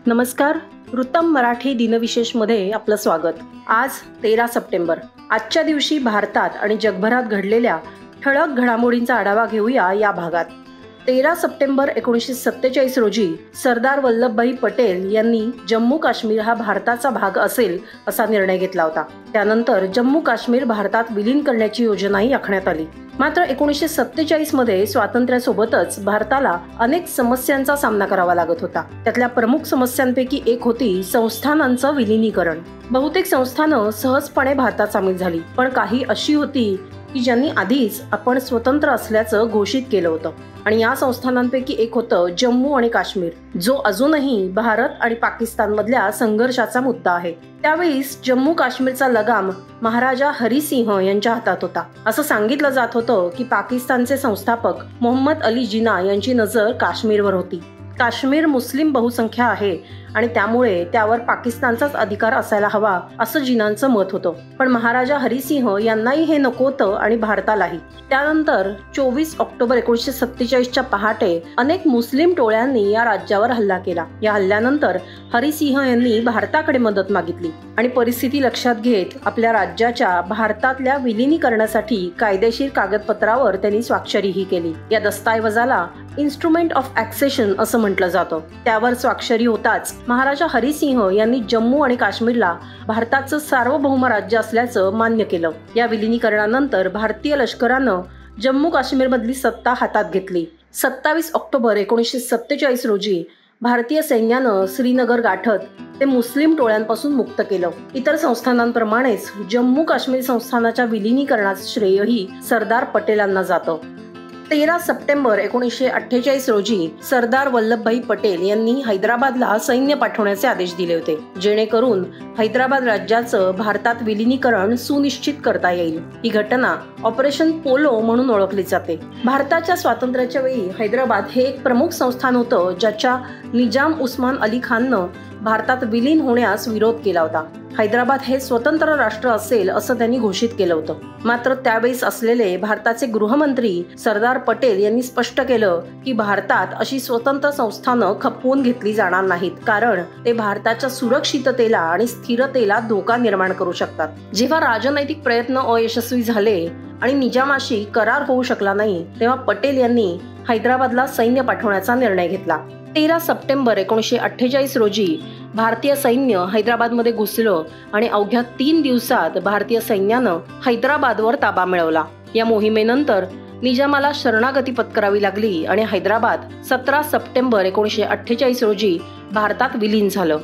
नमस्कार. वृत्तम मराठी दिनविशेषमध्ये आपलं स्वागत. आज 13 सप्टेंबर. आजच्या दिवशी भारतात आणि जगभरात घडलेल्या ठळक घडामोडींचा आढावा घेऊया या भागात. 13 सप्टेंबर 1947 रोजी सरदार वल्लभभाई पटेल यांनी जम्मू काश्मीर हा भारताचा भाग असेल असा निर्णय घेतला होता. त्यानंतर जम्मू काश्मीर भारतात विलीन करण्याची योजनाही आखण्यात आली. मात्र 1947 मध्ये स्वातंत्र्यासोबतच भारताला अनेक समस्यांचा सामना करावा लागत होता. त्यातल्या प्रमुख समस्यांपैकी एक होती संस्थानांचं विलिनीकरण. बहुतेक संस्थानं सहजपणे भारतात सामील झाली, पण काही अशी होती की ज्यांनी आधीच आपण स्वतंत्र असल्याचं घोषित केलं होतं. आणि या संस्थानांपैकी एक होतं जम्मू आणि काश्मीर, जो अजूनही भारत आणि पाकिस्तान मधल्या संघर्षाचा मुद्दा आहे. त्यावेळीस जम्मू काश्मीरचा लगाम महाराजा हरी सिंह यांच्या हातात होता. असं सांगितलं जात होतं की पाकिस्तानचे संस्थापक मोहम्मद अली जिना यांची नजर काश्मीरवर होती. काश्मीर मुस्लिम बहुसंख्या आहे आणि त्यामुळे त्यावर पाकिस्तानचाच अधिकार असायला हवा असं जिनांचं मत होतं. पण महाराजा हरिसिंह यांनाही हे नको होतं आणि भारतालाही. त्यानंतर 24 ऑक्टोबर 1947च्या पहाटे अनेक मुस्लिम टोळ्यांनी या राज्यावर हल्ला केला. या हल्ल्यानंतर हरिसिंह यांनी भारताकडे मदत मागितली आणि परिस्थिती लक्षात घेत आपल्या राज्याच्या भारतातल्या विलिनीकरणासाठी कायदेशीर कागदपत्रावर त्यांनी स्वाक्षरीही केली. या दस्तऐवजाला इन्स्ट्रुमेंट ऑफ ॲक्सेशन असं म्हटलं जातं. त्यावर स्वाक्षरी होताच महाराजा हरिसिंह यांनी जम्मू आणि काश्मीरला भारताचं सार्वभौम राज्य असल्याचं मान्य केलं. या विलिनीकरणानंतर भारतीय लष्करानं जम्मू काश्मीरमधली सत्ता हातात घेतली. 27 ऑक्टोबर 1947 रोजी भारतीय सैन्यानं श्रीनगर गाठत ते मुस्लिम टोळ्यांपासून मुक्त केलं. इतर संस्थानांप्रमाणेच जम्मू काश्मीर संस्थानाच्या विलिनीकरणाचं श्रेयही सरदार पटेलांना जातं. 13 सप्टेंबर 1948 रोजी सरदार वल्लभभाई पटेल यांनी हैदराबादला सैन्य पाठवण्याचे आदेश दिले होते, जेणेकरून हैदराबाद राज्याचं भारतात विलिनीकरण सुनिश्चित करता येईल. ही घटना ऑपरेशन पोलो म्हणून ओळखली जाते. भारताच्या स्वातंत्र्याच्या वेळी हैदराबाद हे एक प्रमुख संस्थान होतं, ज्याच्या निजाम उस्मान अली खाननं भारतात विलीन होण्यास विरोध केला होता. हैदराबाद हे स्वतंत्र राष्ट्र असेल असं त्यांनी घोषित केलं होतं. मात्र त्यावेळेस असलेले भारताचे गृहमंत्री सरदार पटेल यांनी स्पष्ट केलं की भारतात अशी स्वतंत्र संस्थानं खपवून घेतली जाणार नाहीत, कारण ते भारताच्या सुरक्षिततेला आणि स्थिरतेला धोका निर्माण करू शकतात. जेव्हा राजनैतिक प्रयत्न अयशस्वी झाले आणि निजामाशी करार होऊ शकला नाही, तेव्हा पटेल यांनी हैदराबादला सैन्य पाठवण्याचा निर्णय घेतला. 13 सप्टेंबर 1948 रोजी भारतीय सैन्य हैदराबादमध्ये घुसलं आणि अवघ्या 3 दिवसात भारतीय सैन्यानं हैदराबादवर ताबा मिळवला. या मोहिमेनंतर निजामाला शरणागती पत्करावी लागली आणि हैदराबाद 17 सप्टेंबर 1948 रोजी भारतात विलीन झालं.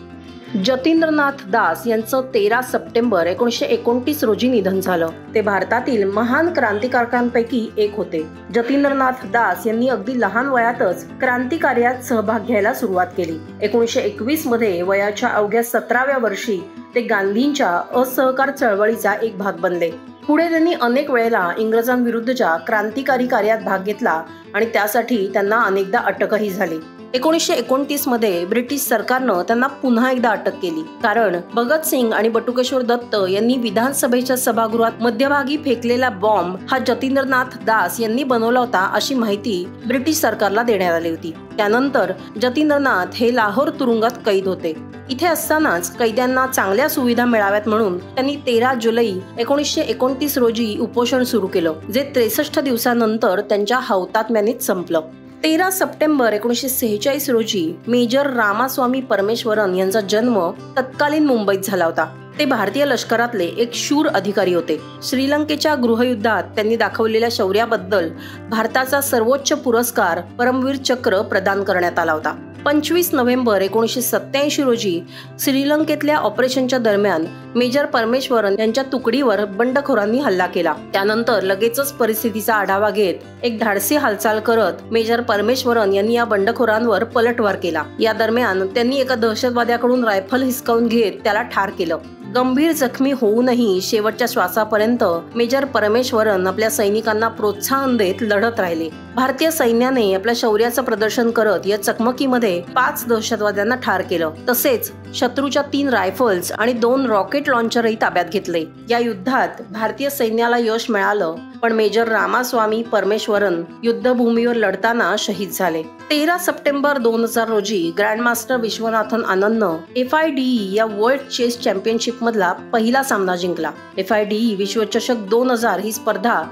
जतींद्रनाथ दास यांचं 13 सप्टेंबर 1929 रोजी निधन झालं. ते भारतातील महान क्रांतिकारकांपैकी एक होते. जतींद्रनाथ दास यांनी अगदी लहान वयातच क्रांतिकार्यात सहभाग घ्यायला सुरुवात केली. 1921 मध्ये वयाच्या अवघ्या 17व्या वर्षी ते गांधींच्या असहकार चळवळीचा एक भाग बनले. पुढे त्यांनी अनेक वेळेला इंग्रजांविरुद्धच्या क्रांतिकारी कार्यात भाग घेतला आणि त्यासाठी त्यांना अनेकदा अटकही झाली. 1929 मध्ये ब्रिटिश सरकारनं त्यांना पुन्हा एकदा अटक केली, कारण भगतसिंग आणि बटुकेश्वर दत्त यांनी विधानसभेच्या सभागृहात मध्यभागी फेकलेला बॉम्ब हा जतींद्रनाथ दास यांनी बनवला होता अशी माहिती ब्रिटिश सरकारला देण्यात आली होती. त्यानंतर जतींद्रनाथ हे लाहोर तुरुंगात कैद होते. इथे असतानाच कैद्यांना चांगल्या सुविधा मिळाव्यात म्हणून त्यांनी 13 जुलै 1929 रोजी उपोषण सुरू केलं, जे 63 दिवसानंतर त्यांच्या हौतात्म्यानेच संपलं. 13 सप्टेंबर 1946 रोजी मेजर रामास्वामी परमेश्वरन यांचा जन्म तत्कालीन मुंबईत झाला होता. ते भारतीय लष्करातले एक शूर अधिकारी होते. श्रीलंकेच्या गृहयुद्धात त्यांनी दाखवलेल्या शौर्याबद्दल भारताचा सर्वोच्च पुरस्कार परमवीर चक्र प्रदान करण्यात आला होता. 25 नोव्हेंबर 1987 रोजी श्रीलंकेतल्या ऑपरेशनच्या दरम्यान मेजर परमेश्वरन यांच्या तुकडीवर बंडखोरांनी हल्ला केला. त्यानंतर लगेचच परिस्थितीचा आढावा घेत एक धाडसी हालचाल करत मेजर परमेश्वरन यांनी या बंडखोरांवर पलटवार केला. या दरम्यान त्यांनी एका दहशतवाद्याकडून रायफल हिसकावून घेत त्याला ठार केलं. गंभीर जखमी होऊनही शेवटच्या श्वासापर्यंत मेजर परमेश्वरन आपल्या सैनिकांना प्रोत्साहन देत लढत राहिले. भारतीय सैन्याने आपल्या शौर्याचं प्रदर्शन करत या चकमकीमध्ये 5 दहशतवाद्यांना ठार केलं. तसेच शत्रूच्या 3 रायफल्स आणि 2 रॉकेट लॉन्चरही ताब्यात घेतले. या युद्धात भारतीय सैन्याला यश मिळालं, पण मेजर रामास्वामी परमेश्वरन युद्धभूमीवर लढताना शहीद झाले. 13 सप्टेंबर 2000 रोजी ग्रँडमास्टर विश्वनाथन आनंदनं FIDE या वर्ल्ड चेस चॅम्पियनशिप मधला पहिला सामना जिंकला. FIDE विश्वचषक 2000 ही स्पर्धा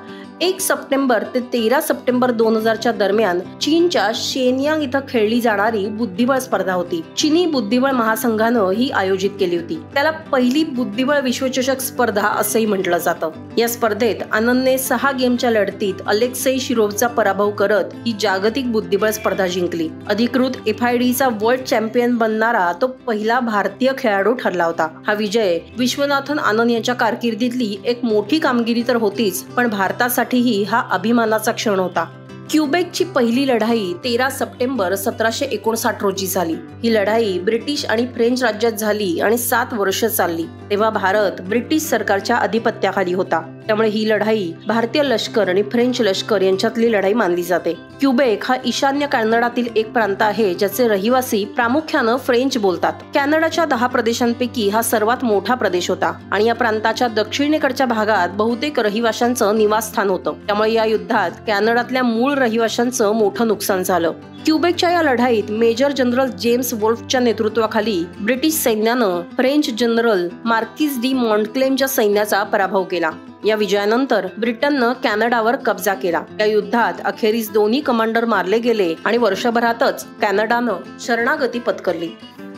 1 सप्टेंबर ते 13 सप्टेंबर 2000 च्या दरम्यान चीनच्या शेनयांग इथं खेळली जाणारी बुद्धिबळ स्पर्धा होती. चीनी बुद्धिबळ महासंघानं ही आयोजित केली होती. त्याला पहिली बुद्धिबळ विश्वचषक स्पर्धा असंही म्हटलं जातं. या स्पर्धेत आनंदने 6 गेमच्या लढतीत अलेक्सेई शिरोवचा पराभव करत ही जागतिक बुद्धिबळ स्पर्धा जिंकली. अधिकृत FIDEचा वर्ल्ड चॅम्पियन बनणारा तो पहिला भारतीय खेळाडू ठरला होता. हा विजय विश्वनाथन आनंद यांच्या कारकिर्दीतली एक मोठी कामगिरी तर होतीच, पण भारतासाठी हा अभिमानाचा क्षण होता. क्युबेकची पहिली लढाई 13 सप्टेंबर 1759 रोजी झाली. ही लढाई ब्रिटिश आणि फ्रेंच राज्यात झाली आणि 7 वर्ष चालली. तेव्हा भारत ब्रिटिश सरकारच्या अधिपत्याखाली होता. त्यामुळे ही लढाई भारतीय लष्कर आणि फ्रेंच लष्कर यांच्यातली लढाई मानली जाते. क्युबेक हा ईशान्य कॅनडातील एक प्रांत आहे, ज्याचे रहिवासी प्रामुख्याने फ्रेंच बोलतात. कॅनडाच्या 10 प्रदेशांपैकी हा सर्वात मोठा प्रदेश होता आणि या प्रांताच्या दक्षिणेकडच्या भागात बहुतेक रहिवाशांचं निवासस्थान होतं. त्यामुळे या युद्धात कॅनडातल्या मूळ रहिवाशांचं मोठं नुकसान झालं. क्युबेकच्या या लढाईत मेजर जनरल जेम्स वोल्फच्या नेतृत्वाखाली ब्रिटिश सैन्यानं फ्रेंच जनरल मार्किस डी मॉन्टक्लेमच्या सैन्याचा पराभव केला. या विजयानंतर ब्रिटननं कॅनडावर कब्जा केला. या युद्धात अखेरीस दोन्ही कमांडर मारले गेले आणि वर्षभरातच कॅनडानं शरणागती पत्करली.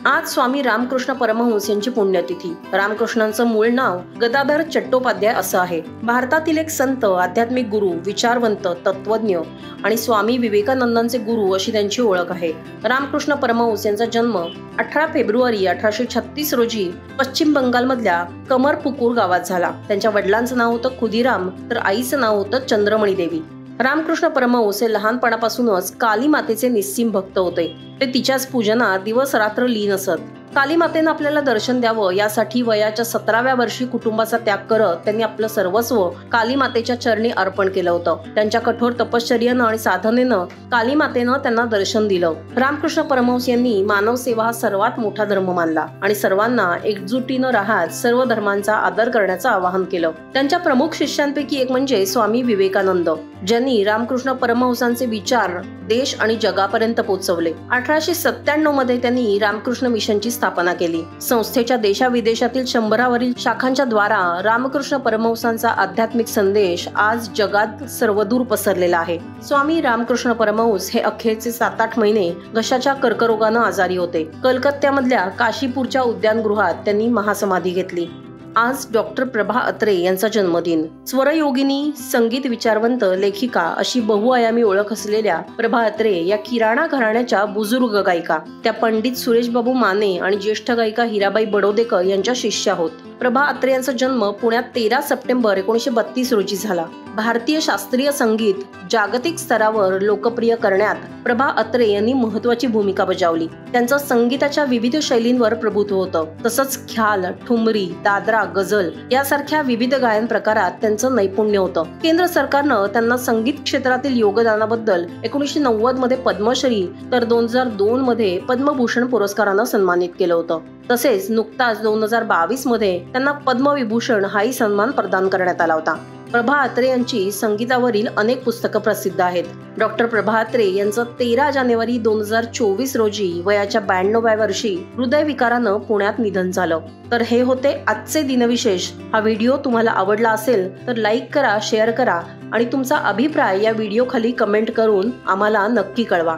आज स्वामी रामकृष्ण परमहंस यांची पुण्यतिथी. रामकृष्णांचं मूळ नाव गदाधर चट्टोपाध्याय असं आहे. भारतातील एक संत, आध्यात्मिक गुरु, विचारवंत, तत्वज्ञ आणि स्वामी विवेकानंदांचे गुरु अशी त्यांची ओळख आहे. रामकृष्ण परमहंस यांचा जन्म 18 फेब्रुवारी 1836 रोजी पश्चिम बंगालमधल्या कमरपुकुर गावात झाला. त्यांच्या वडिलांचं नाव होतं खुदीराम, तर आईचं नाव होतं चंद्रमणी देवी. रामकृष्ण परमहंस हे लहानपणापासूनच काली मातेचे निस्सीम भक्त होते. ते तिच्याच पूजनात दिवस रात्र लीन असत. काली मातेनं आपल्याला दर्शन द्यावं यासाठी वयाच्या 17व्या वर्षी कुटुंबाचा त्याग करत त्यांनी आपलं सर्वस्व काली मातेच्या चरणी अर्पण केलं होतं. त्यांच्या कठोर तपश्चर्येनं आणि साधनेनं काली मातेनं त्यांना दर्शन दिलं. रामकृष्ण परमहंस यांनी मानव सेवा हा सर्वात मोठा धर्म मानला आणि सर्वांना एकजुटीनं राहत सर्व धर्मांचा आदर करण्याचं आवाहन केलं. त्यांच्या प्रमुख शिष्यांपैकी एक म्हणजे स्वामी विवेकानंद, ज्यांनी रामकृष्ण परमहंसांचे विचार देश आणि जगापर्यंत पोहोचवले. 1897 मध्ये त्यांनी रामकृष्ण मिशनची स्थापना केली. संस्थेच्या देशाविदेशातील 100वरील शाखांच्या द्वारा रामकृष्ण परमहंसांचा आध्यात्मिक संदेश आज जगात सर्वदूर पसरलेला आहे. स्वामी रामकृष्ण परमहंस हे अखेरचे 7-8 महिने घशाच्या कर्करोगानं आजारी होते. कलकत्त्यामधल्या काशीपूरच्या उद्यानगृहात त्यांनी महासमाधी घेतली. आज डॉक्टर प्रभा अत्रे यांचा जन्मदिन. स्वरयोगिनी, संगीत विचारवंत, लेखिका अशी बहुआयामी ओळख असलेल्या प्रभा अत्रे या किराणा घराण्याच्या बुजुर्ग गायिका. त्या पंडित सुरेशबाबू माने आणि ज्येष्ठ गायिका हिराबाई बडोदेकर यांच्या शिष्या होत. प्रभा अत्रे यांचा जन्म पुण्यात 13 सप्टेंबर 1932 रोजी झाला. भारतीय शास्त्रीय संगीत जागतिक स्तरावर लोकप्रिय करण्यात प्रभा अत्रे यांनी महत्त्वाची भूमिका बजावली. त्यांचं संगीताच्या विविध शैलींवर प्रभुत्व होतं. तसंच ख्याल, ठुमरी, दादरा, गझल यासारख्या विविध गायन प्रकारात त्यांचं नैपुण्य होतं. केंद्र सरकारनं त्यांना संगीत क्षेत्रातील योगदानाबद्दल 1990 मध्ये पद्मश्री तर 2002 मध्ये पद्मभूषण पुरस्कारानं सन्मानित केलं होतं. तसेच नुकताच 2022 मध्ये त्यांना पद्मविभूषण हाही सन्मान प्रदान करण्यात आला होता. प्रभा अत्रे यांची संगीतावरील अनेक पुस्तकं प्रसिद्ध आहेत. डॉक्टर प्रभा अत्रे यांचं 13 जानेवारी 2024 रोजी वयाच्या 92व्या वर्षी हृदयविकारानं पुण्यात निधन झालं. तर हे होते आजचे दिनविशेष. हा व्हिडिओ तुम्हाला आवडला असेल तर लाईक करा, शेअर करा आणि तुमचा अभिप्राय या व्हिडिओ खाली कमेंट करून आम्हाला नक्की कळवा.